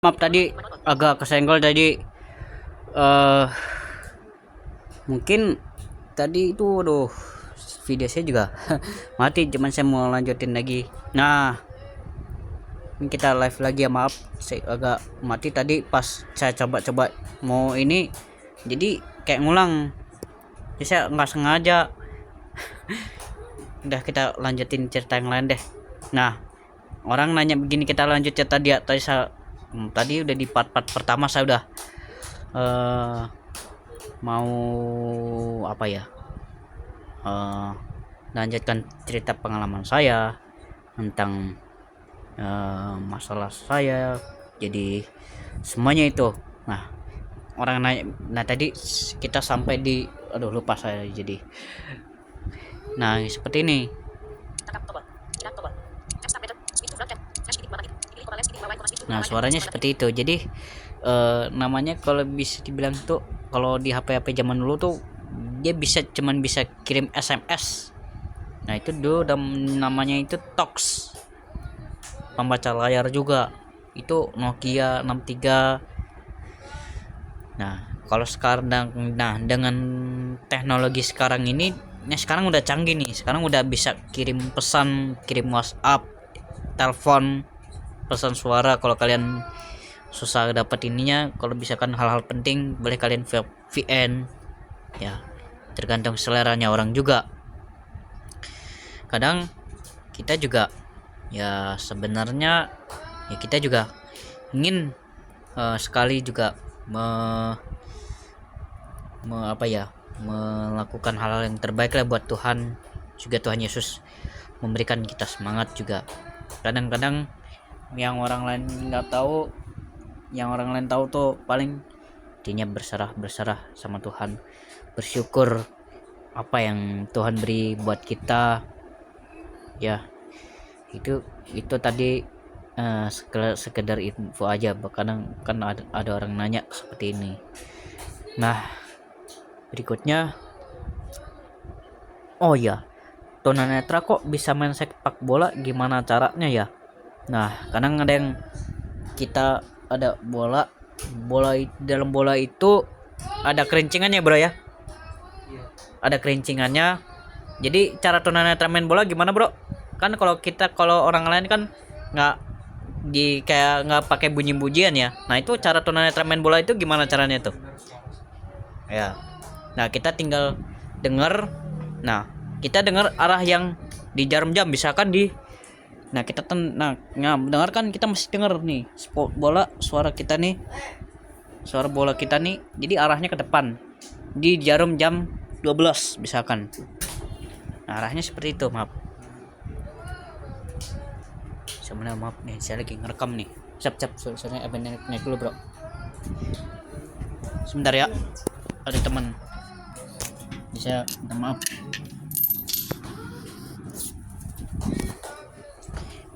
Maaf tadi agak kesenggol tadi. eh Mungkin tadi itu aduh video saya juga mati, cuman saya mau lanjutin lagi. Nah, ini kita live lagi ya. Maaf saya agak mati tadi pas saya coba-coba mau ini, jadi kayak ngulang, jadi saya nggak sengaja. Udah, kita lanjutin cerita yang lain deh. Nah, orang nanya begini, kita lanjut ya tadi ya. Tadi udah di part pertama saya udah mau apa ya, lanjutkan cerita pengalaman saya tentang masalah saya, jadi semuanya itu. Nah, orang nanya, nah tadi kita sampai di, aduh lupa saya jadi. Nah, seperti ini. Nah, suaranya seperti itu. Jadi namanya kalau bisa dibilang tuh, kalau di HP-HP zaman dulu tuh dia cuman bisa kirim SMS. Nah, itu dulu namanya itu Tox. Pembaca layar juga. Itu Nokia 63. Nah, kalau sekarang, nah dengan teknologi sekarang ini, nah sekarang udah canggih nih. Sekarang udah bisa kirim pesan, kirim WhatsApp, telepon, pesan suara. Kalau kalian susah dapat ininya, kalau misalkan hal-hal penting, boleh kalian VN ya, tergantung seleranya orang juga. Kadang kita juga ya sebenarnya ya kita juga ingin sekali juga melakukan hal-hal yang terbaik lah buat Tuhan. Juga Tuhan Yesus memberikan kita semangat juga. Kadang-kadang yang orang lain nggak tahu, yang orang lain tahu tuh paling intinya berserah sama Tuhan, bersyukur apa yang Tuhan beri buat kita ya. Itu tadi sekedar info aja. Kadang kan ada orang nanya seperti ini. Nah, berikutnya, oh ya, tunanetra kok bisa main sepak bola, gimana caranya ya? Nah, kadang ada yang kita ada dalam bola itu ada kerincingannya bro ya. Ada kerincingannya. Jadi cara tunanetra main bola gimana bro? Kan kalau orang lain kan nggak kayak nggak pakai bunyi-bunyian ya. Nah, itu cara tunanetra main bola itu gimana caranya tuh ya? Nah, kita tinggal dengar. Nah, kita dengar arah yang di jarum jam, misalkan di, nah kita dengar kan, kita mesti dengar nih suara kita nih, suara bola kita nih, jadi arahnya ke depan di jarum jam 12 misalkan. Nah, arahnya seperti itu. Maaf sebenarnya, maaf nih, saya lagi ngerekam nih. Soalnya naik dulu bro, sebentar ya, ada teman, bisa minta maaf.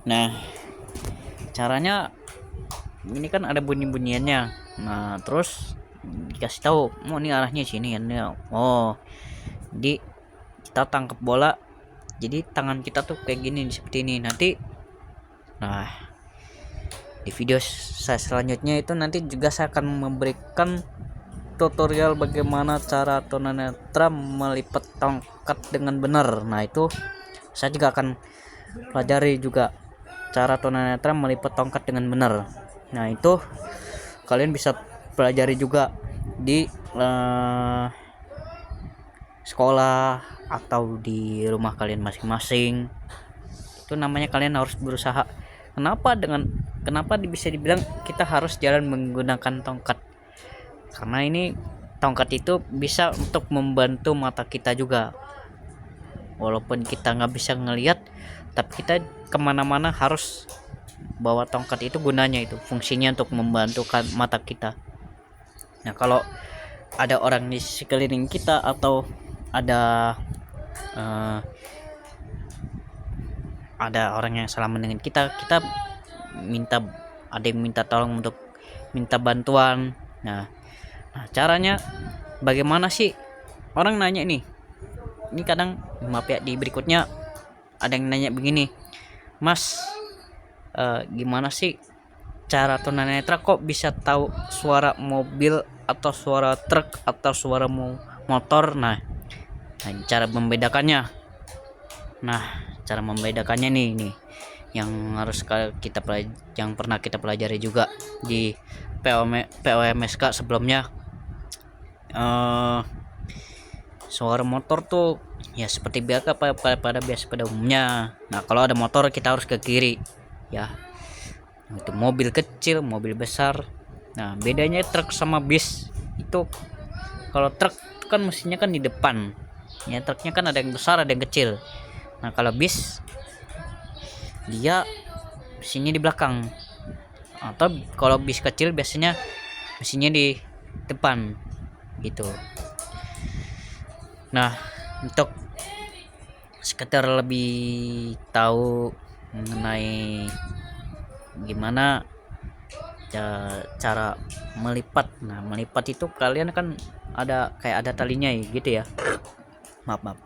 Nah, caranya ini kan ada bunyi-bunyiannya. Nah, terus dikasih tahu, mau ini arahnya sini ya. Oh, jadi kita tangkap bola, jadi tangan kita tuh kayak gini, seperti ini nanti. Nah, di video saya selanjutnya itu nanti juga saya akan memberikan tutorial bagaimana cara tunanetra melipat tongkat dengan benar. Nah, itu saya juga akan pelajari juga cara tunanetra melipat tongkat dengan benar. Nah, itu kalian bisa pelajari juga di sekolah atau di rumah kalian masing-masing. Itu namanya kalian harus berusaha. Kenapa bisa dibilang kita harus jalan menggunakan tongkat? Karena ini tongkat itu bisa untuk membantu mata kita juga. Walaupun kita nggak bisa ngelihat, tapi kita kemana-mana harus bawa tongkat. Itu gunanya, itu fungsinya untuk membantu mata kita. Nah, kalau ada orang di sekeliling kita atau ada orang yang salah dengan kita minta, ada yang minta tolong untuk minta bantuan. Nah, caranya bagaimana sih? Orang nanya ini kadang, maaf ya, di berikutnya ada yang nanya begini, Mas, gimana sih cara tunanetra kok bisa tahu suara mobil atau suara truk atau suara motor. Nah, cara membedakannya. Nah, cara membedakannya nih yang harus yang pernah kita pelajari juga di POMSK sebelumnya. Suara motor tuh ya seperti biasa pada biasa pada umumnya. Nah, kalau ada motor kita harus ke kiri ya. Itu mobil kecil, mobil besar. Nah, bedanya truk sama bis itu, kalau truk kan mesinnya kan di depan. Ya, truknya kan ada yang besar, ada yang kecil. Nah, kalau bis dia mesinnya di belakang. Atau kalau bis kecil biasanya mesinnya di depan gitu. Nah, untuk sekedar lebih tahu mengenai gimana cara melipat. Nah, melipat itu kalian kan ada talinya ya gitu ya. Maaf.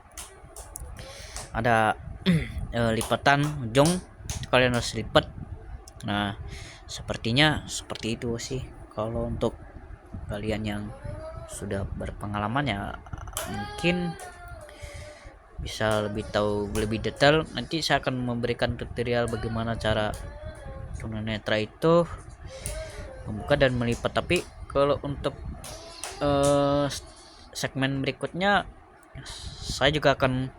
Ada lipatan ujung, kalian harus lipat. Nah, sepertinya seperti itu sih. Kalau untuk kalian yang sudah berpengalaman ya mungkin bisa lebih tahu lebih detail. Nanti saya akan memberikan tutorial bagaimana cara tunanetra itu membuka dan melipat. Tapi kalau untuk segmen berikutnya saya juga akan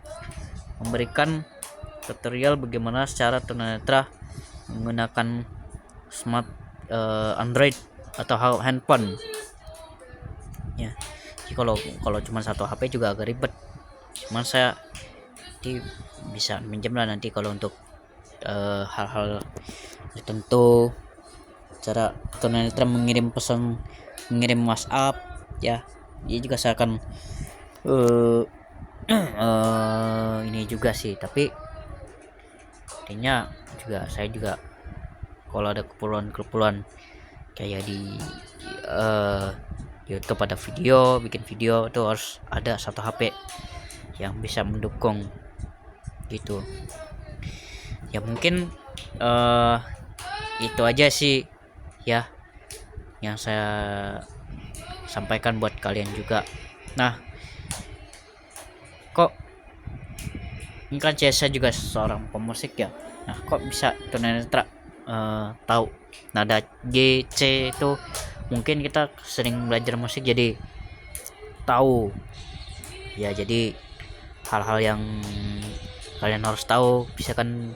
memberikan tutorial bagaimana cara tunanetra menggunakan smart Android atau handphone ya. Jadi kalau cuma satu HP juga agak ribet, cuman saya nanti bisa minjem lah nanti kalau untuk hal-hal tertentu, cara tunanetra mengirim pesan, mengirim WhatsApp ya. Ini juga saya akan ini juga sih, tapi intinya juga saya juga kalau ada keperluan kayak di YouTube ada bikin video itu harus ada satu HP yang bisa mendukung gitu ya. Mungkin itu aja sih ya yang saya sampaikan buat kalian juga. Nah, kok ini kan saya juga seorang pemusik ya. Nah, kok bisa tunanetra tahu nada G, C itu? Mungkin kita sering belajar musik jadi tahu ya. Jadi hal-hal yang kalian harus tahu, bisa kan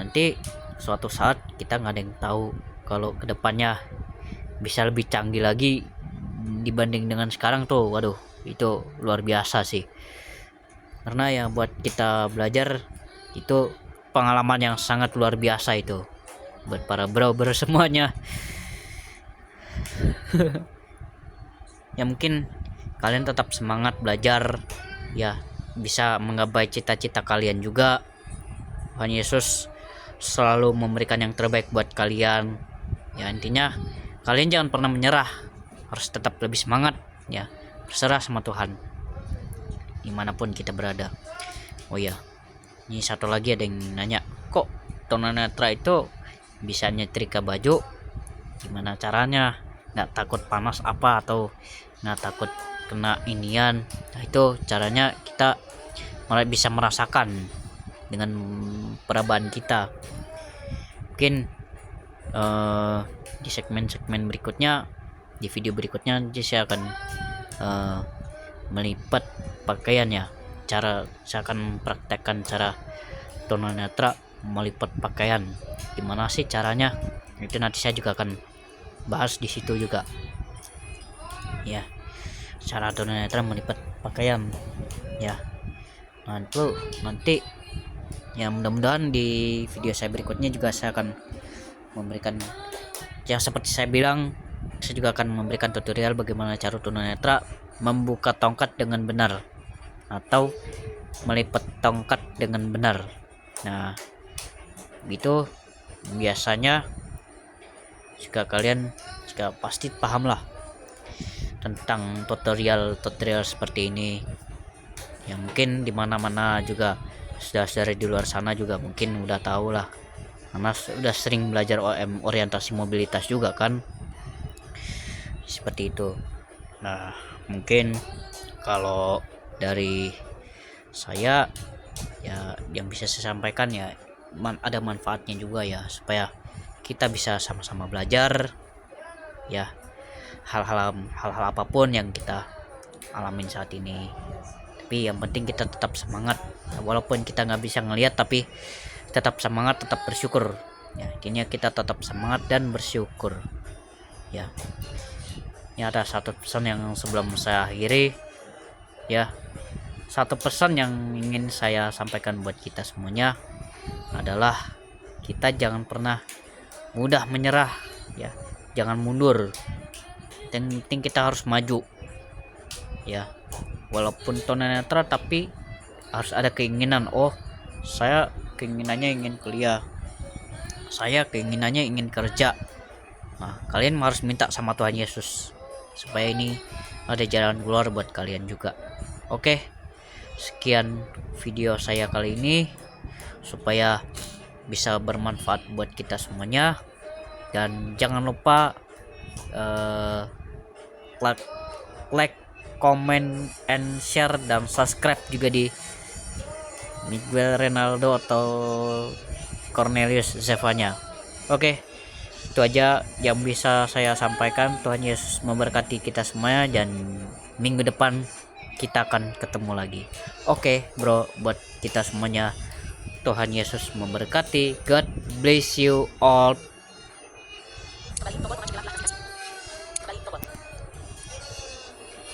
nanti suatu saat kita nggak ada yang tahu kalau kedepannya bisa lebih canggih lagi dibanding dengan sekarang tuh. Waduh, itu luar biasa sih, karena ya buat kita belajar itu pengalaman yang sangat luar biasa itu buat para bro semuanya. Ya mungkin kalian tetap semangat belajar ya, bisa menggapai cita-cita kalian juga. Tuhan Yesus selalu memberikan yang terbaik buat kalian ya. Intinya kalian jangan pernah menyerah, harus tetap lebih semangat ya, berserah sama Tuhan dimanapun kita berada. Oh ya, ini satu lagi ada yang nanya, kok tunanetra itu bisa nyetrika baju, gimana caranya, nggak takut panas apa, atau nggak takut kena inian? Nah, itu caranya kita malah bisa merasakan dengan perabaan kita. Mungkin di segmen berikutnya, di video berikutnya nanti saya akan melipat pakaian ya. Saya akan praktekkan cara tunanetra melipat pakaian, gimana sih caranya. Itu nanti saya juga akan bahas di situ juga ya, cara tunanetra melipat pakaian ya. Nah, itu nanti ya, mudah-mudahan di video saya berikutnya juga saya akan memberikan ya, seperti saya bilang, saya juga akan memberikan tutorial bagaimana cara tunanetra membuka tongkat dengan benar atau melipat tongkat dengan benar. Nah, gitu biasanya jika pasti paham lah tentang tutorial seperti ini yang mungkin dimana-mana juga saudara di luar sana juga mungkin udah tahu lah karena sudah sering belajar OM orientasi mobilitas juga kan, seperti itu. Nah, mungkin kalau dari saya ya yang bisa saya sampaikan ya ada manfaatnya juga ya, supaya kita bisa sama-sama belajar ya hal-hal apapun yang kita alamin saat ini. Tapi yang penting kita tetap semangat, walaupun kita nggak bisa ngelihat, tapi tetap semangat, tetap bersyukur ya. Intinya kita tetap semangat dan bersyukur ya. Ini ada satu pesan yang sebelum saya akhiri ya, satu pesan yang ingin saya sampaikan buat kita semuanya adalah kita jangan pernah mudah menyerah ya, jangan mundur. Yang penting kita harus maju ya, walaupun tunanetra tapi harus ada keinginan. Oh, saya keinginannya ingin kuliah, saya keinginannya ingin kerja. Nah, kalian harus minta sama Tuhan Yesus supaya ini ada jalan keluar buat kalian juga. Oke, sekian video saya kali ini, supaya bisa bermanfaat buat kita semuanya. Dan jangan lupa like, comment, and share, dan subscribe juga di Miguel Renaldo atau Cornelius Zevanya. Oke, itu aja yang bisa saya sampaikan. Tuhan Yesus memberkati kita semuanya, dan minggu depan kita akan ketemu lagi. Oke bro, buat kita semuanya, Tuhan Yesus memberkati. God bless you all.